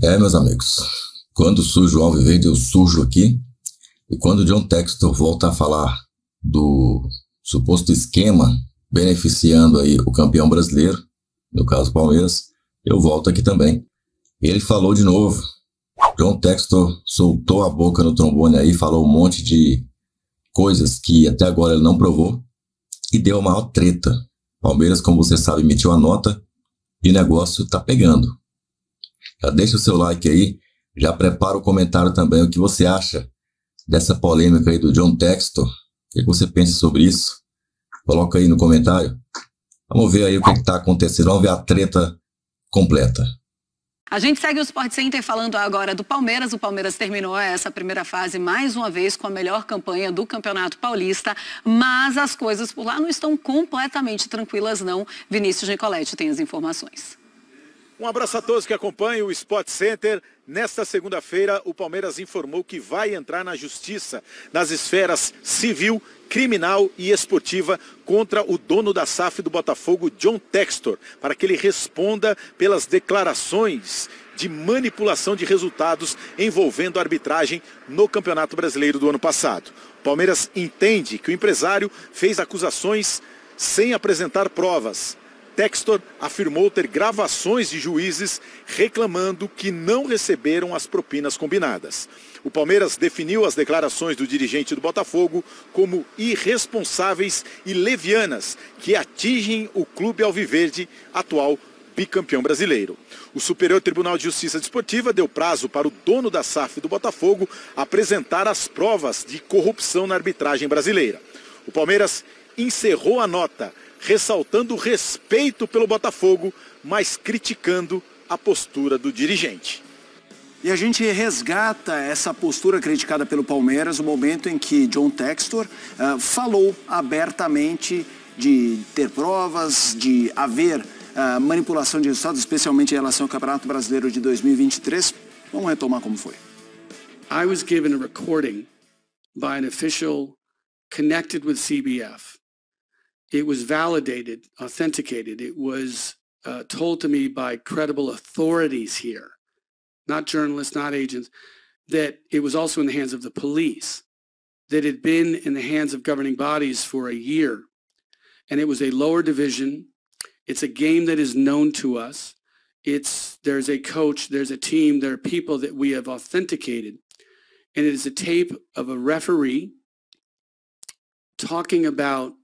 Meus amigos, quando surge o Alviverde, eu surjo aqui, e quando o John Textor volta a falar do suposto esquema beneficiando aí o campeão brasileiro, no caso Palmeiras, eu volto aqui também. Ele falou de novo, John Textor soltou a boca no trombone aí, falou um monte de coisas que até agora ele não provou, e deu a maior treta. Palmeiras, como você sabe, emitiu a nota e o negócio tá pegando. Já deixa o seu like aí, já prepara o comentário também, o que você acha dessa polêmica aí do John Textor, o que você pensa sobre isso? Coloca aí no comentário. Vamos ver aí o que está acontecendo, vamos ver a treta completa. A gente segue o Sport Center falando agora do Palmeiras. O Palmeiras terminou essa primeira fase mais uma vez com a melhor campanha do Campeonato Paulista, mas as coisas por lá não estão completamente tranquilas não. Vinícius Nicoletti tem as informações. Um abraço a todos que acompanham o Sport Center. Nesta segunda-feira, o Palmeiras informou que vai entrar na justiça, nas esferas civil, criminal e esportiva, contra o dono da SAF do Botafogo, John Textor, para que ele responda pelas declarações de manipulação de resultados envolvendo a arbitragem no Campeonato Brasileiro do ano passado. O Palmeiras entende que o empresário fez acusações sem apresentar provas. Textor afirmou ter gravações de juízes reclamando que não receberam as propinas combinadas. O Palmeiras definiu as declarações do dirigente do Botafogo como irresponsáveis e levianas, que atingem o clube alviverde, atual bicampeão brasileiro. O Superior Tribunal de Justiça Desportiva deu prazo para o dono da SAF do Botafogo apresentar as provas de corrupção na arbitragem brasileira. O Palmeiras encerrou a nota, ressaltando o respeito pelo Botafogo, mas criticando a postura do dirigente. E a gente resgata essa postura criticada pelo Palmeiras no momento em que John Textor falou abertamente de ter provas, de haver manipulação de resultados, especialmente em relação ao Campeonato Brasileiro de 2023. Vamos retomar como foi. I was given a recording by an official connected with CBF. It was validated, authenticated. It was told to me by credible authorities here, not journalists, not agents, that it was also in the hands of the police, that it had been in the hands of governing bodies for a year. And it was a lower division. It's a game that is known to us. There's a coach, there's a team, there are people that we have authenticated. And it is a tape of a referee talking about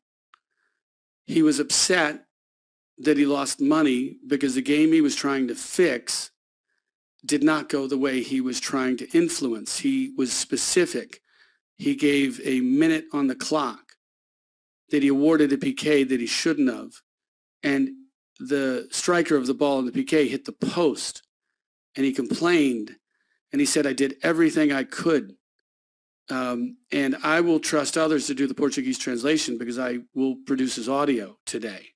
he was upset that he lost money because the game he was trying to fix did not go the way he was trying to influence. He was specific. He gave a minute on the clock that he awarded a PK that he shouldn't have. And the striker of the ball in the PK hit the post. And he complained. And he said, I did everything I could. And I will trust others to do the Portuguese translation because I will produce his audio today.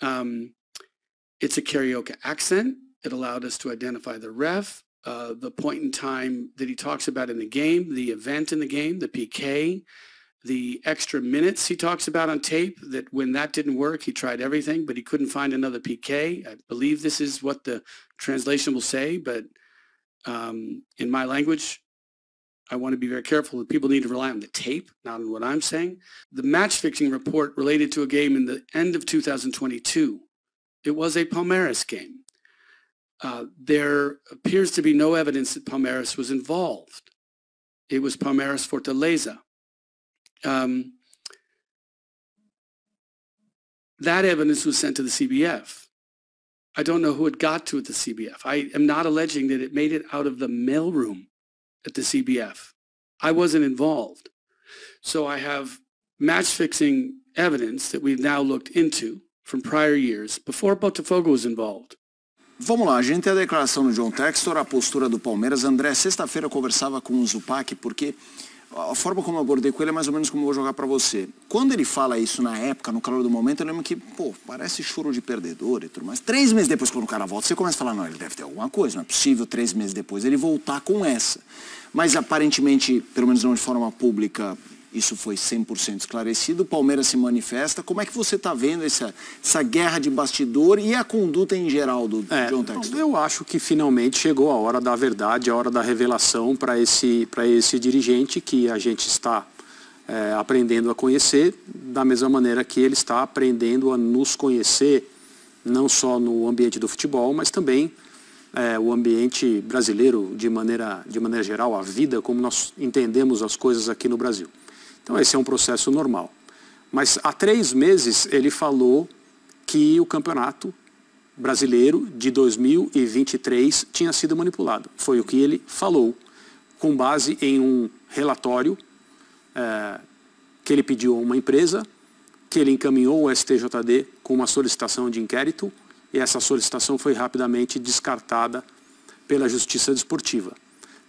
It's a karaoke accent. It allowed us to identify the ref, the point in time that he talks about in the game, the event in the game, the PK, the extra minutes he talks about on tape, that when that didn't work, he tried everything, but he couldn't find another PK. I believe this is what the translation will say, but in my language, I want to be very careful that people need to rely on the tape, not on what I'm saying. The match-fixing report related to a game in the end of 2022. It was a Palmeiras game. There appears to be no evidence that Palmeiras was involved. It was Palmeiras Fortaleza. That evidence was sent to the CBF. I don't know who it got to at the CBF. I am not alleging that it made it out of the mailroom at the CBF. I wasn't involved. So I have match-fixing evidence that we've now looked into from prior years before Botafogo was involved. Vamos lá, a gente tem a declaração do John Textor, a postura do Palmeiras. André, sexta-feira eu conversava com o Zupac, porque a forma como eu abordei com ele é mais ou menos como eu vou jogar pra você. Quando ele fala isso na época, no calor do momento, eu lembro que, parece choro de perdedor e tudo mais. 3 meses depois, quando o cara volta, você começa a falar, não, ele deve ter alguma coisa, não é possível 3 meses depois ele voltar com essa. Mas aparentemente, pelo menos não de forma pública, isso foi 100% esclarecido, o Palmeiras se manifesta. Como é que você está vendo essa guerra de bastidor e a conduta em geral do John Textor? Eu acho que finalmente chegou a hora da verdade, a hora da revelação para esse dirigente que a gente está aprendendo a conhecer, da mesma maneira que ele está aprendendo a nos conhecer, não só no ambiente do futebol, mas também o ambiente brasileiro de maneira geral, a vida, como nós entendemos as coisas aqui no Brasil. Então esse é um processo normal. Mas há 3 meses ele falou que o campeonato brasileiro de 2023 tinha sido manipulado. Foi o que ele falou, com base em um relatório que ele pediu a uma empresa, que ele encaminhou ao STJD com uma solicitação de inquérito, e essa solicitação foi rapidamente descartada pela Justiça Desportiva.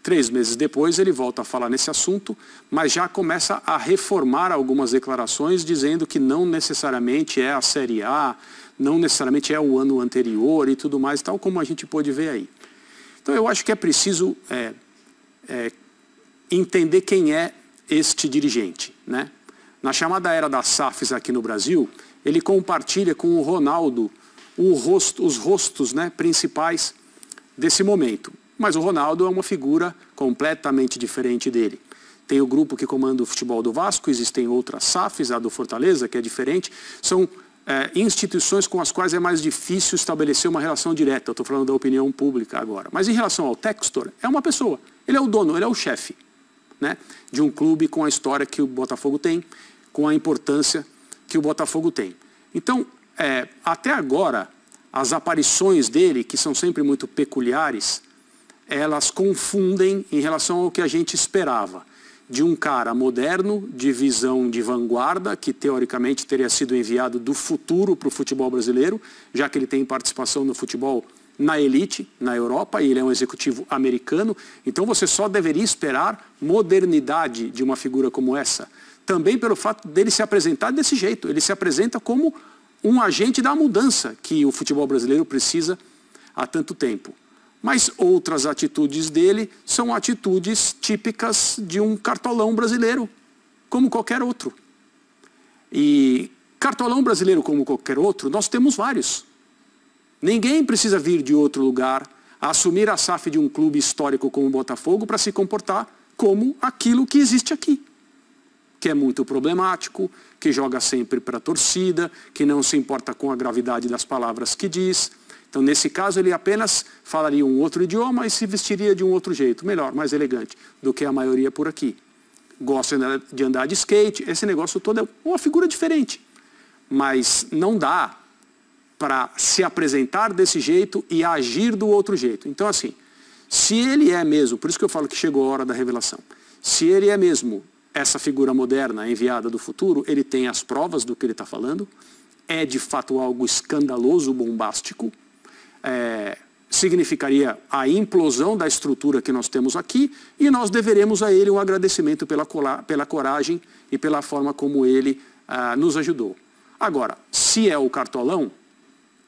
3 meses depois ele volta a falar nesse assunto, mas já começa a reformar algumas declarações dizendo que não necessariamente é a Série A, não necessariamente é o ano anterior e tudo mais, tal como a gente pôde ver aí. Então eu acho que é preciso entender quem é este dirigente, né? Na chamada era das SAFs aqui no Brasil, ele compartilha com o Ronaldo os rostos, né, principais desse momento. Mas o Ronaldo é uma figura completamente diferente dele. Tem o grupo que comanda o futebol do Vasco, existem outras SAFs, a do Fortaleza, que é diferente. São instituições com as quais é mais difícil estabelecer uma relação direta. Eu estou falando da opinião pública agora. Mas em relação ao Textor, é uma pessoa. Ele é o dono, ele é o chefe, né, de um clube com a história que o Botafogo tem, com a importância que o Botafogo tem. Então, até agora, as aparições dele, que são sempre muito peculiares, elas confundem em relação ao que a gente esperava. De um cara moderno, de visão de vanguarda, que teoricamente teria sido enviado do futuro para o futebol brasileiro, já que ele tem participação no futebol na elite, na Europa, e ele é um executivo americano. Então você só deveria esperar modernidade de uma figura como essa. Também pelo fato dele se apresentar desse jeito. Ele se apresenta como um agente da mudança que o futebol brasileiro precisa há tanto tempo. Mas outras atitudes dele são atitudes típicas de um cartolão brasileiro, como qualquer outro. E cartolão brasileiro como qualquer outro, nós temos vários. Ninguém precisa vir de outro lugar, assumir a SAF de um clube histórico como o Botafogo para se comportar como aquilo que existe aqui, que é muito problemático, que joga sempre para a torcida, que não se importa com a gravidade das palavras que diz. Então, nesse caso, ele apenas falaria um outro idioma e se vestiria de um outro jeito, melhor, mais elegante, do que a maioria por aqui. Gosta de andar de skate, esse negócio todo é uma figura diferente. Mas não dá para se apresentar desse jeito e agir do outro jeito. Então, assim, se ele é mesmo, por isso que eu falo que chegou a hora da revelação, se ele é mesmo essa figura moderna enviada do futuro, ele tem as provas do que ele está falando, é de fato algo escandaloso, bombástico, significaria a implosão da estrutura que nós temos aqui, e nós deveremos a ele um agradecimento pela coragem e pela forma como ele nos ajudou. Agora, se é o cartolão,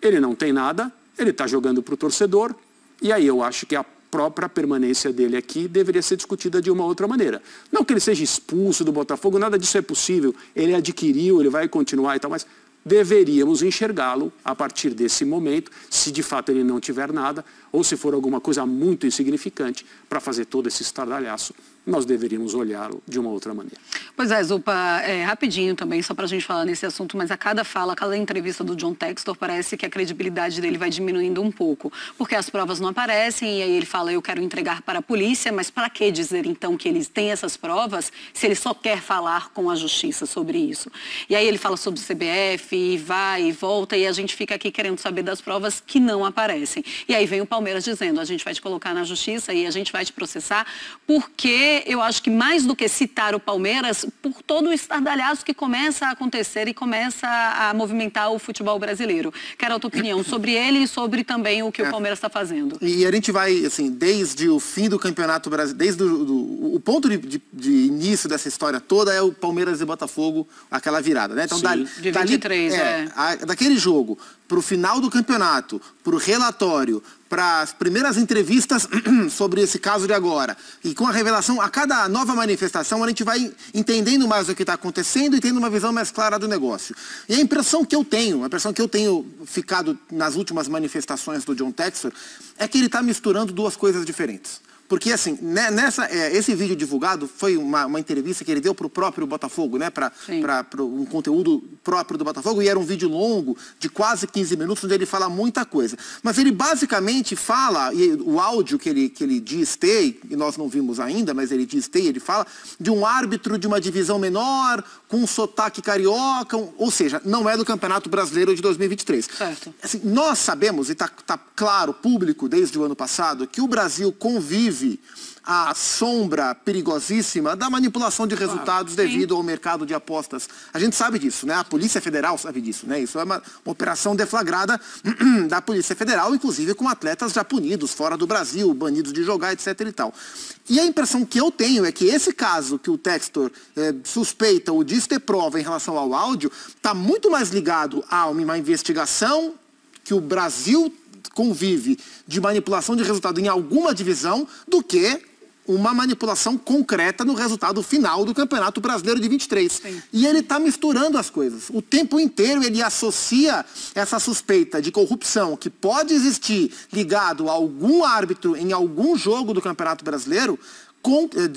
ele não tem nada, ele está jogando para o torcedor, e aí eu acho que a própria permanência dele aqui deveria ser discutida de uma outra maneira. Não que ele seja expulso do Botafogo, nada disso é possível, ele adquiriu, ele vai continuar e tal, mas deveríamos enxergá-lo a partir desse momento, se de fato ele não tiver nada, ou se for alguma coisa muito insignificante para fazer todo esse estardalhaço, nós deveríamos olhá-lo de uma outra maneira. Pois é, Zupa, rapidinho também, só para a gente falar nesse assunto, mas a cada fala, a cada entrevista do John Textor, parece que a credibilidade dele vai diminuindo um pouco, porque as provas não aparecem, e aí ele fala, eu quero entregar para a polícia, mas para que dizer então que eles têm essas provas, se ele só quer falar com a justiça sobre isso? E aí ele fala sobre o CBF, e vai e volta, e a gente fica aqui querendo saber das provas que não aparecem. E aí vem o Palmeiras dizendo, a gente vai te colocar na justiça e a gente vai te processar, porque eu acho que mais do que citar o Palmeiras, por todo o estardalhaço que começa a acontecer e começa a movimentar o futebol brasileiro. Quero a tua opinião sobre ele e sobre também o que o Palmeiras está fazendo. E a gente vai, assim, desde o fim do Campeonato Brasileiro, desde o ponto de início dessa história toda é o Palmeiras e Botafogo, aquela virada, né? Então, de 23, daquele jogo para o final do campeonato, para o relatório, para as primeiras entrevistas sobre esse caso de agora, e com a revelação, a cada nova manifestação, a gente vai entendendo mais o que está acontecendo e tendo uma visão mais clara do negócio. E a impressão que eu tenho ficado nas últimas manifestações do John Textor, é que ele está misturando duas coisas diferentes. Porque, assim, esse vídeo divulgado foi uma entrevista que ele deu para o próprio Botafogo, né? Para um conteúdo próprio do Botafogo, e era um vídeo longo, de quase 15 minutos, onde ele fala muita coisa. Mas ele basicamente fala, e o áudio que ele diz ter, e nós não vimos ainda, mas ele diz ter, ele fala de um árbitro de uma divisão menor, com um sotaque carioca, ou seja, não é do Campeonato Brasileiro de 2023. Certo. Assim, nós sabemos, e está claro, público, desde o ano passado, que o Brasil convive a sombra perigosíssima da manipulação de resultados devido ao mercado de apostas. A gente sabe disso, né? A Polícia Federal sabe disso, né? Isso é uma operação deflagrada da Polícia Federal, inclusive com atletas já punidos fora do Brasil, banidos de jogar, etc. e tal. E a impressão que eu tenho é que esse caso que o Textor suspeita ou diz ter prova em relação ao áudio está muito mais ligado a uma investigação que o Brasil convive de manipulação de resultado em alguma divisão do que uma manipulação concreta no resultado final do Campeonato Brasileiro de 23. Sim. E ele está misturando as coisas. O tempo inteiro ele associa essa suspeita de corrupção que pode existir ligado a algum árbitro em algum jogo do Campeonato Brasileiro,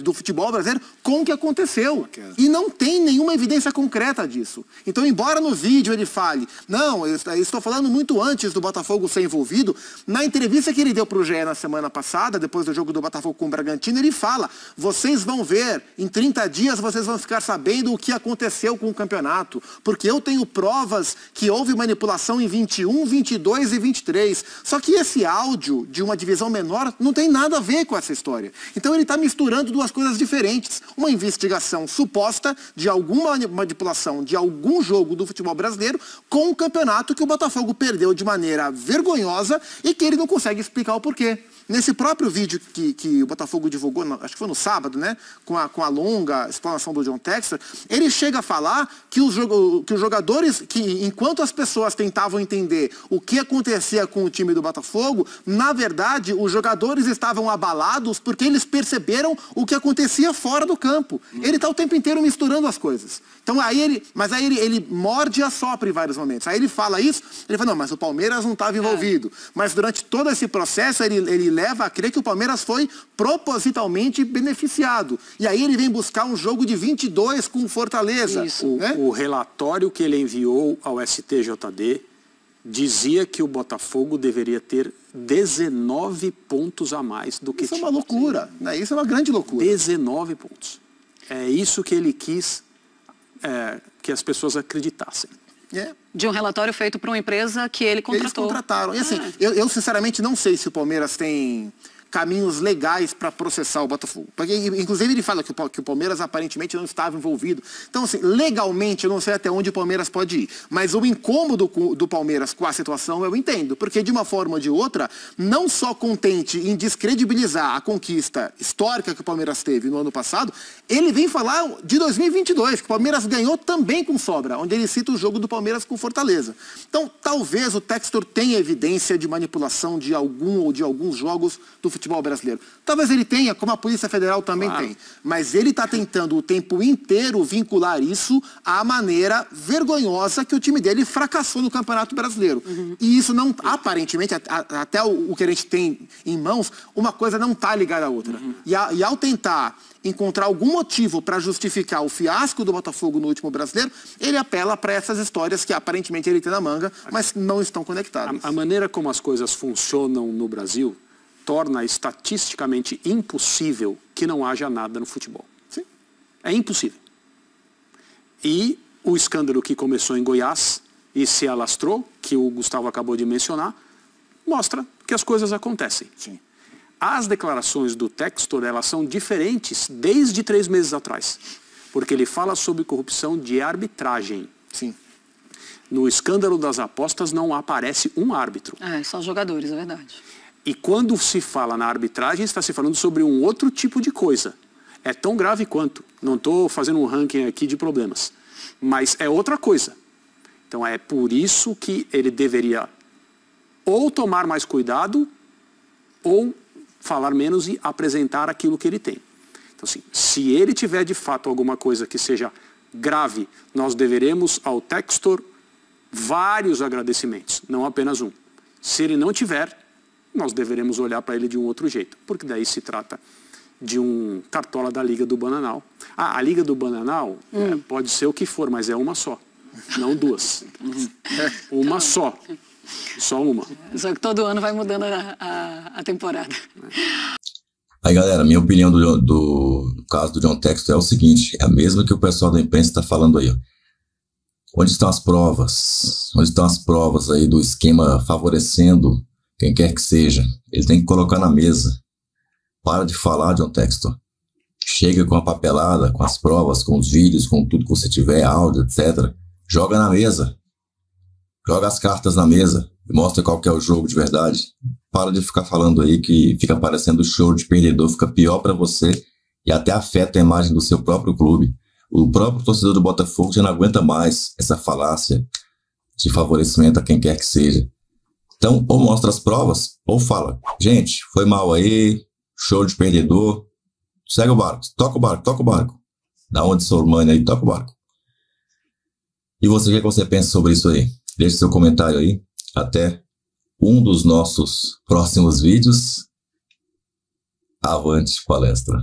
do futebol brasileiro, com o que aconteceu. E não tem nenhuma evidência concreta disso. Então, embora no vídeo ele fale, não, eu estou falando muito antes do Botafogo ser envolvido, na entrevista que ele deu para o GE na semana passada, depois do jogo do Botafogo com o Bragantino, ele fala, vocês vão ver, em 30 dias vocês vão ficar sabendo o que aconteceu com o campeonato, porque eu tenho provas que houve manipulação em 21, 22 e 23. Só que esse áudio de uma divisão menor não tem nada a ver com essa história. Então ele está misturando duas coisas diferentes. Uma investigação suposta de alguma manipulação de algum jogo do futebol brasileiro com um campeonato que o Botafogo perdeu de maneira vergonhosa e que ele não consegue explicar o porquê. Nesse próprio vídeo que o Botafogo divulgou, acho que foi no sábado, né, com a longa explanação do John Textor, ele chega a falar que os jogadores, que enquanto as pessoas tentavam entender o que acontecia com o time do Botafogo, na verdade, os jogadores estavam abalados porque eles perceberam o que acontecia fora do campo. Ele está o tempo inteiro misturando as coisas. Então, mas aí ele morde e assopra em vários momentos. Aí ele fala isso, ele fala, não, mas o Palmeiras não estava envolvido. Mas durante todo esse processo, ele leva a crer que o Palmeiras foi propositalmente beneficiado. E aí ele vem buscar um jogo de 22 com o Fortaleza. O relatório que ele enviou ao STJD dizia que o Botafogo deveria ter 19 pontos a mais do que tinha. Isso é uma loucura, né? Isso é uma grande loucura. 19 pontos. É isso que ele quis que as pessoas acreditassem. De um relatório feito por uma empresa que ele contratou. Eles contrataram. E assim, eu sinceramente não sei se o Palmeiras tem caminhos legais para processar o Botafogo. Porque, inclusive, ele fala que o Palmeiras aparentemente não estava envolvido. Então, assim, legalmente, eu não sei até onde o Palmeiras pode ir. Mas o incômodo do Palmeiras com a situação eu entendo. Porque, de uma forma ou de outra, não só contente em descredibilizar a conquista histórica que o Palmeiras teve no ano passado, ele vem falar de 2022, que o Palmeiras ganhou também com sobra, onde ele cita o jogo do Palmeiras com Fortaleza. Então, talvez o Textor tenha evidência de manipulação de algum ou de alguns jogos do futebol brasileiro. Talvez ele tenha, como a Polícia Federal também tem. Mas ele está tentando o tempo inteiro vincular isso à maneira vergonhosa que o time dele fracassou no Campeonato Brasileiro. E isso não, aparentemente, até o que a gente tem em mãos, uma coisa não está ligada à outra. E ao tentar encontrar algum motivo para justificar o fiasco do Botafogo no último Brasileiro, ele apela para essas histórias que aparentemente ele tem na manga, mas não estão conectadas. A maneira como as coisas funcionam no Brasil torna estatisticamente impossível que não haja nada no futebol. Sim. É impossível. E o escândalo que começou em Goiás e se alastrou, que o Gustavo acabou de mencionar, mostra que as coisas acontecem. Sim. As declarações do Textor, elas são diferentes desde 3 meses atrás. Porque ele fala sobre corrupção de arbitragem. Sim. No escândalo das apostas não aparece um árbitro. Só jogadores, é verdade. E quando se fala na arbitragem, está se falando sobre um outro tipo de coisa. É tão grave quanto. Não estou fazendo um ranking aqui de problemas. Mas é outra coisa. Então é por isso que ele deveria ou tomar mais cuidado ou falar menos e apresentar aquilo que ele tem. Então, assim, se ele tiver de fato alguma coisa que seja grave, nós deveremos ao Textor vários agradecimentos, não apenas um. Se ele não tiver, nós deveremos olhar para ele de um outro jeito, porque daí se trata de um cartola da Liga do Bananal. A Liga do Bananal pode ser o que for, mas é uma só, não duas. Uma só. Só uma. Só que todo ano vai mudando a temporada. Aí, galera, minha opinião do caso do John Textor é o seguinte, é a mesma que o pessoal da imprensa está falando aí. Ó. Onde estão as provas? Onde estão as provas aí do esquema favorecendo quem quer que seja? Ele tem que colocar na mesa. Para de falar, John Textor. Chega com a papelada, com as provas, com os vídeos, com tudo que você tiver, áudio, etc. Joga na mesa. Joga as cartas na mesa e mostra qual que é o jogo de verdade. Para de ficar falando aí que fica parecendo show de perdedor, fica pior para você e até afeta a imagem do seu próprio clube. O próprio torcedor do Botafogo já não aguenta mais essa falácia de favorecimento a quem quer que seja. Então, ou mostra as provas, ou fala, gente, foi mal aí, show de perdedor, segue o barco, toca o barco, toca o barco. Da onde Sormani aí, toca o barco. E você, o que você pensa sobre isso aí? Deixe seu comentário aí. Até um dos nossos próximos vídeos. Avante palestra.